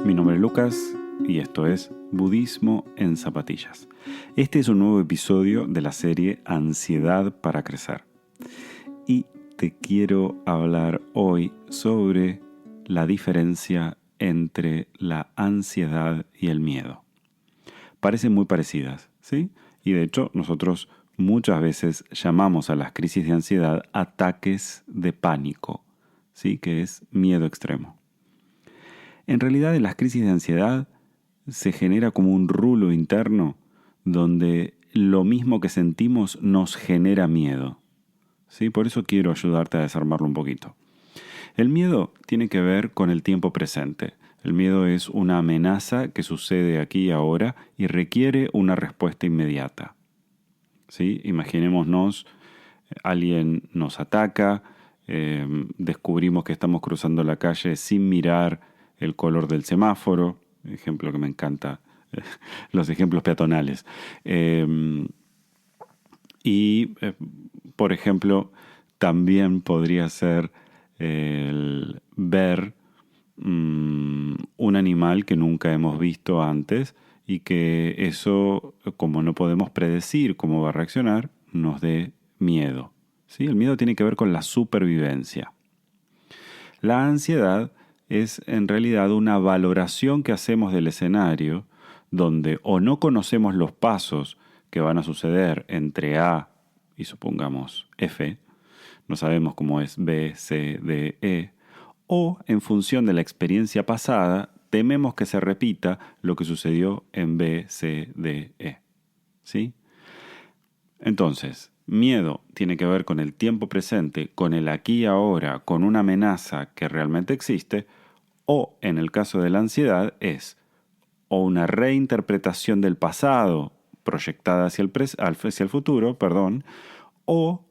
mi nombre es Lucas y esto es Budismo en Zapatillas. Este es un nuevo episodio de la serie Ansiedad para Crecer. Y te quiero hablar hoy sobre la diferencia entre la ansiedad y el miedo. Parecen muy parecidas, ¿sí? Y de hecho nosotros muchas veces llamamos a las crisis de ansiedad ataques de pánico, ¿sí? Que es miedo extremo. En realidad, en las crisis de ansiedad se genera como un rulo interno donde lo mismo que sentimos nos genera miedo. ¿Sí? Por eso quiero ayudarte a desarmarlo un poquito. El miedo tiene que ver con el tiempo presente. El miedo es una amenaza que sucede aquí y ahora y requiere una respuesta inmediata. ¿Sí? Imaginémonos, alguien nos ataca, descubrimos que estamos cruzando la calle sin mirar el color del semáforo, ejemplo que me encanta, los ejemplos peatonales. Por ejemplo, también podría ser el ver un animal que nunca hemos visto antes y que eso, como no podemos predecir cómo va a reaccionar, nos dé miedo. ¿Sí? El miedo tiene que ver con la supervivencia. La ansiedad es en realidad una valoración que hacemos del escenario donde o no conocemos los pasos que van a suceder entre A y supongamos F, no sabemos cómo es B, C, D, E, o en función de la experiencia pasada tememos que se repita lo que sucedió en B, C, D, E. ¿Sí? Entonces, miedo tiene que ver con el tiempo presente, con el aquí y ahora, con una amenaza que realmente existe, o en el caso de la ansiedad es o una reinterpretación del pasado proyectada hacia el futuro, o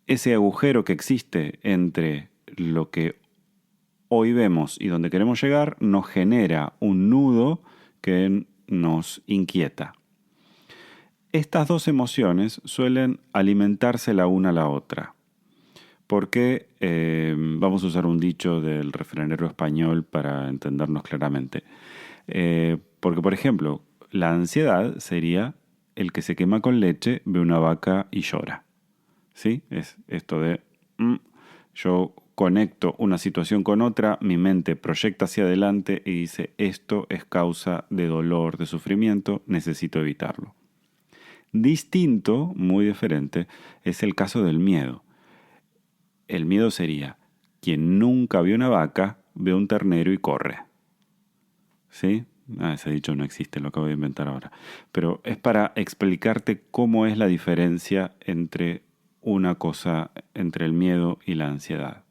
ese agujero que existe entre lo que hoy vemos y donde queremos llegar nos genera un nudo que nos inquieta. Estas dos emociones suelen alimentarse la una a la otra. Porque vamos a usar un dicho del refranero español para entendernos claramente. Porque, por ejemplo, la ansiedad sería el que se quema con leche, ve una vaca y llora. ¿Sí? Es esto de yo conecto una situación con otra, mi mente proyecta hacia adelante y dice esto es causa de dolor, de sufrimiento, necesito evitarlo. Distinto, muy diferente, es el caso del miedo. El miedo sería quien nunca vio una vaca, ve un ternero y corre. ¿Sí? Ese dicho no existe, lo acabo de inventar ahora. Pero es para explicarte cómo es la diferencia entre una cosa, entre el miedo y la ansiedad.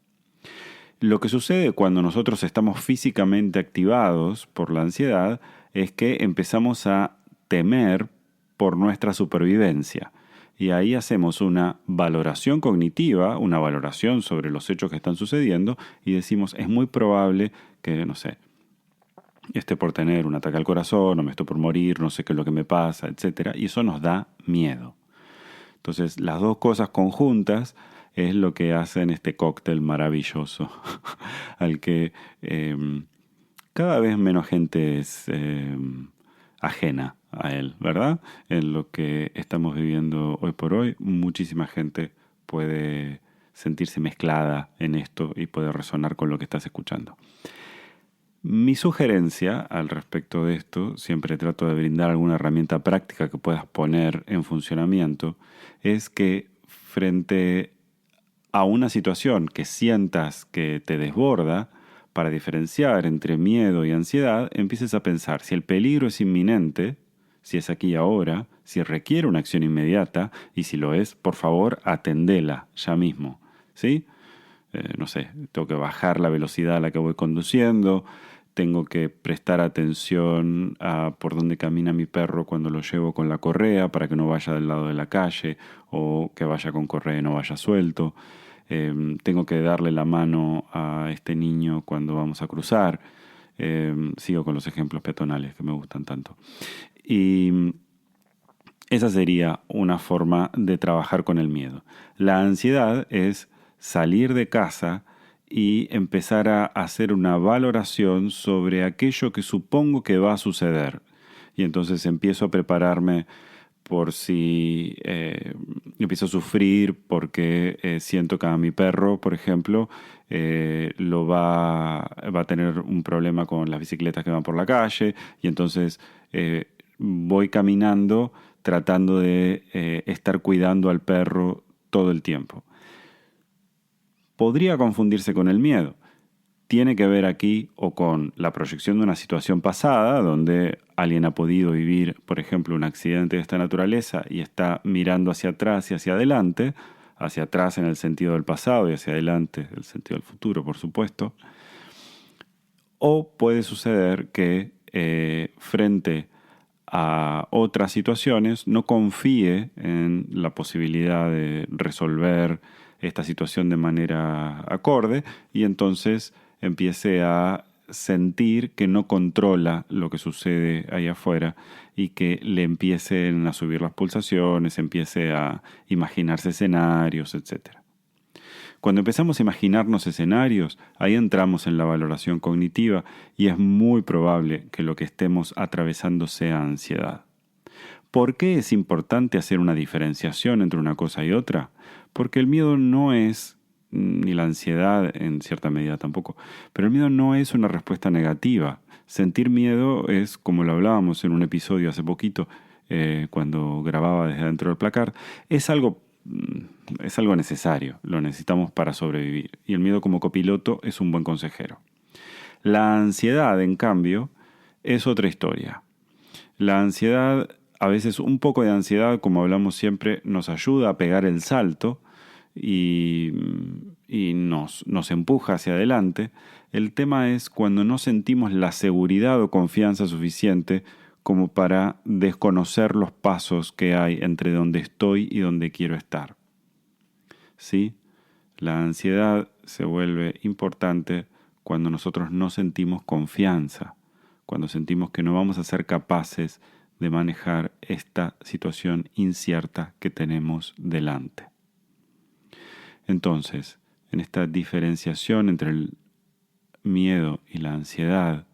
Lo que sucede cuando nosotros estamos físicamente activados por la ansiedad es que empezamos a temer por nuestra supervivencia. Y ahí hacemos una valoración cognitiva, una valoración sobre los hechos que están sucediendo y decimos, es muy probable que, no sé, esté por tener un ataque al corazón o me estoy por morir, no sé qué es lo que me pasa, etc. Y eso nos da miedo. Entonces, las dos cosas conjuntas es lo que hacen este cóctel maravilloso al que cada vez menos gente es ajena a él, ¿verdad? En lo que estamos viviendo hoy por hoy, muchísima gente puede sentirse mezclada en esto y puede resonar con lo que estás escuchando. Mi sugerencia al respecto de esto, siempre trato de brindar alguna herramienta práctica que puedas poner en funcionamiento, es que frente a una situación que sientas que te desborda, para diferenciar entre miedo y ansiedad, empieces a pensar si el peligro es inminente, si es aquí y ahora, si requiere una acción inmediata y si lo es, por favor, atendela ya mismo, ¿sí? No sé, tengo que bajar la velocidad a la que voy conduciendo, tengo que prestar atención a por dónde camina mi perro cuando lo llevo con la correa para que no vaya del lado de la calle o que vaya con correa y no vaya suelto. Tengo que darle la mano a este niño cuando vamos a cruzar. Sigo con los ejemplos peatonales que me gustan tanto. Y esa sería una forma de trabajar con el miedo. La ansiedad es salir de casa y empezar a hacer una valoración sobre aquello que supongo que va a suceder. Y entonces empiezo a prepararme por si empiezo a sufrir porque siento que a mi perro, por ejemplo, va a tener un problema con las bicicletas que van por la calle, y entonces voy caminando tratando de estar cuidando al perro todo el tiempo. Podría confundirse con el miedo. Tiene que ver aquí o con la proyección de una situación pasada donde alguien ha podido vivir, por ejemplo, un accidente de esta naturaleza y está mirando hacia atrás y hacia atrás en el sentido del pasado y hacia adelante en el sentido del futuro, por supuesto. O puede suceder que frente a otras situaciones no confíe en la posibilidad de resolver esta situación de manera acorde y entonces empiece a sentir que no controla lo que sucede ahí afuera y que le empiecen a subir las pulsaciones, empiece a imaginarse escenarios, etc. Cuando empezamos a imaginarnos escenarios, ahí entramos en la valoración cognitiva y es muy probable que lo que estemos atravesando sea ansiedad. ¿Por qué es importante hacer una diferenciación entre una cosa y otra? Porque el miedo no es, ni la ansiedad en cierta medida tampoco, pero el miedo no es una respuesta negativa. Sentir miedo es, como lo hablábamos en un episodio hace poquito, cuando grababa desde dentro del placar, es algo necesario, lo necesitamos para sobrevivir. Y el miedo como copiloto es un buen consejero. La ansiedad, en cambio, es otra historia. La ansiedad, a veces un poco de ansiedad, como hablamos siempre, nos ayuda a pegar el salto y nos empuja hacia adelante. El tema es cuando no sentimos la seguridad o confianza suficiente como para desconocer los pasos que hay entre donde estoy y donde quiero estar. ¿Sí? La ansiedad se vuelve importante cuando nosotros no sentimos confianza, cuando sentimos que no vamos a ser capaces de manejar esta situación incierta que tenemos delante. Entonces, en esta diferenciación entre el miedo y la ansiedad,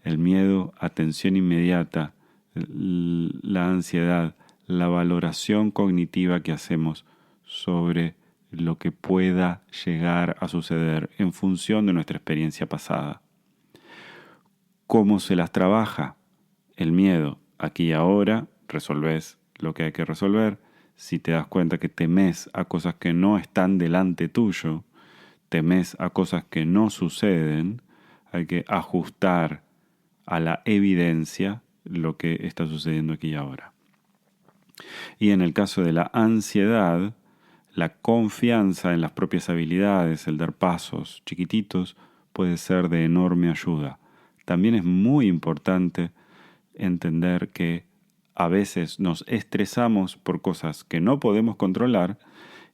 el miedo, atención inmediata, la ansiedad, la valoración cognitiva que hacemos sobre lo que pueda llegar a suceder en función de nuestra experiencia pasada. ¿Cómo se las trabaja? El miedo, aquí y ahora, resolvés lo que hay que resolver. Si te das cuenta que temes a cosas que no están delante tuyo, temes a cosas que no suceden, hay que ajustar a la evidencia lo que está sucediendo aquí y ahora. Y en el caso de la ansiedad, la confianza en las propias habilidades, el dar pasos chiquititos, puede ser de enorme ayuda. También es muy importante entender que a veces nos estresamos por cosas que no podemos controlar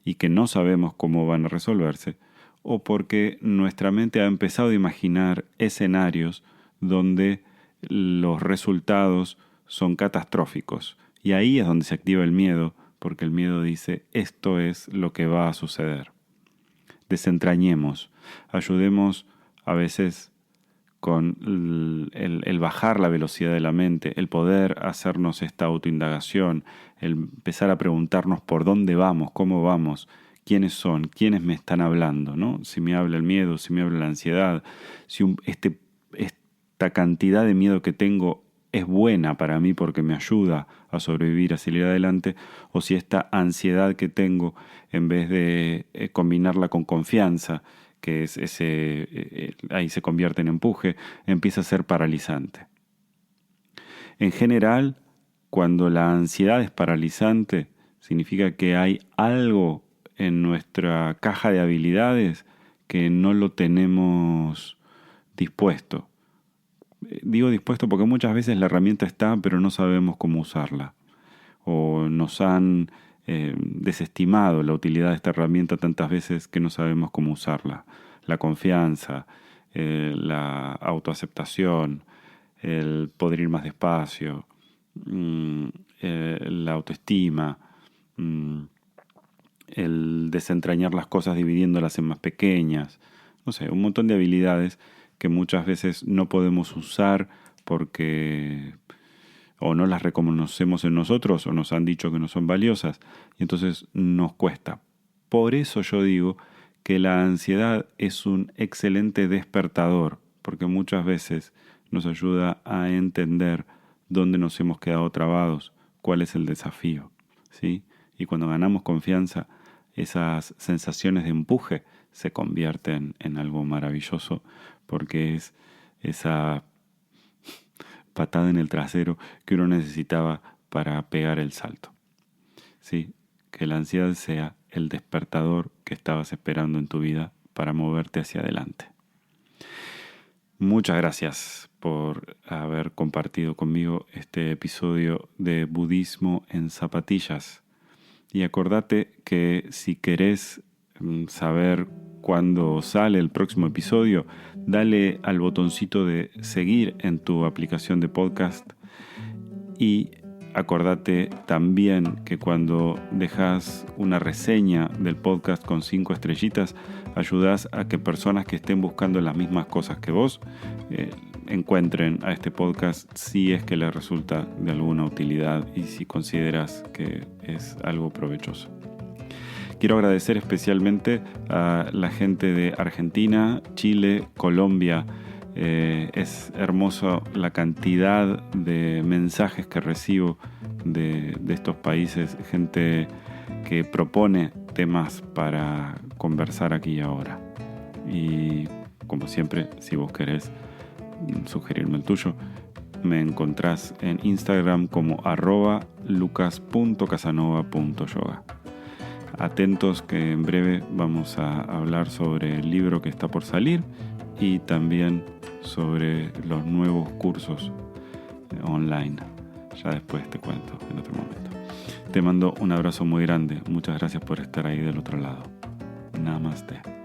y que no sabemos cómo van a resolverse, o porque nuestra mente ha empezado a imaginar escenarios donde los resultados son catastróficos. Y ahí es donde se activa el miedo, porque el miedo dice, esto es lo que va a suceder. Desentrañemos, ayudemos a veces con el bajar la velocidad de la mente, el poder hacernos esta autoindagación, el empezar a preguntarnos por dónde vamos, cómo vamos, quiénes son, quiénes me están hablando, ¿no? Si me habla el miedo, si me habla la ansiedad, si esta cantidad de miedo que tengo es buena para mí porque me ayuda a sobrevivir, a salir adelante, o si esta ansiedad que tengo, en vez de combinarla con confianza, que es ahí se convierte en empuje, empieza a ser paralizante. En general, cuando la ansiedad es paralizante, significa que hay algo en nuestra caja de habilidades que no lo tenemos dispuesto. Digo dispuesto porque muchas veces la herramienta está, pero no sabemos cómo usarla. O nos han desestimado la utilidad de esta herramienta tantas veces que no sabemos cómo usarla. La confianza, la autoaceptación, el poder ir más despacio, la autoestima, el desentrañar las cosas dividiéndolas en más pequeñas. No sé, un montón de habilidades que muchas veces no podemos usar porque o no las reconocemos en nosotros o nos han dicho que no son valiosas y entonces nos cuesta. Por eso yo digo que la ansiedad es un excelente despertador, porque muchas veces nos ayuda a entender dónde nos hemos quedado trabados, cuál es el desafío, ¿sí? Y cuando ganamos confianza, esas sensaciones de empuje se convierten en algo maravilloso, porque es esa patada en el trasero que uno necesitaba para pegar el salto. Sí, que la ansiedad sea el despertador que estabas esperando en tu vida para moverte hacia adelante. Muchas gracias por haber compartido conmigo este episodio de Budismo en Zapatillas. Y acordate que si querés saber cuándo sale el próximo episodio, dale al botoncito de seguir en tu aplicación de podcast y acordate también que cuando dejas una reseña del podcast con 5 estrellitas, ayudas a que personas que estén buscando las mismas cosas que vos encuentren a este podcast si es que les resulta de alguna utilidad y si consideras que es algo provechoso. Quiero agradecer especialmente a la gente de Argentina, Chile, Colombia. Es hermoso la cantidad de mensajes que recibo de estos países, gente que propone temas para conversar aquí y ahora. Y como siempre, si vos querés sugerirme el tuyo, me encontrás en Instagram como @lucas.casanova.yoga. Atentos que en breve vamos a hablar sobre el libro que está por salir y también sobre los nuevos cursos online. Ya después te cuento en otro momento. Te mando un abrazo muy grande. Muchas gracias por estar ahí del otro lado. Namaste.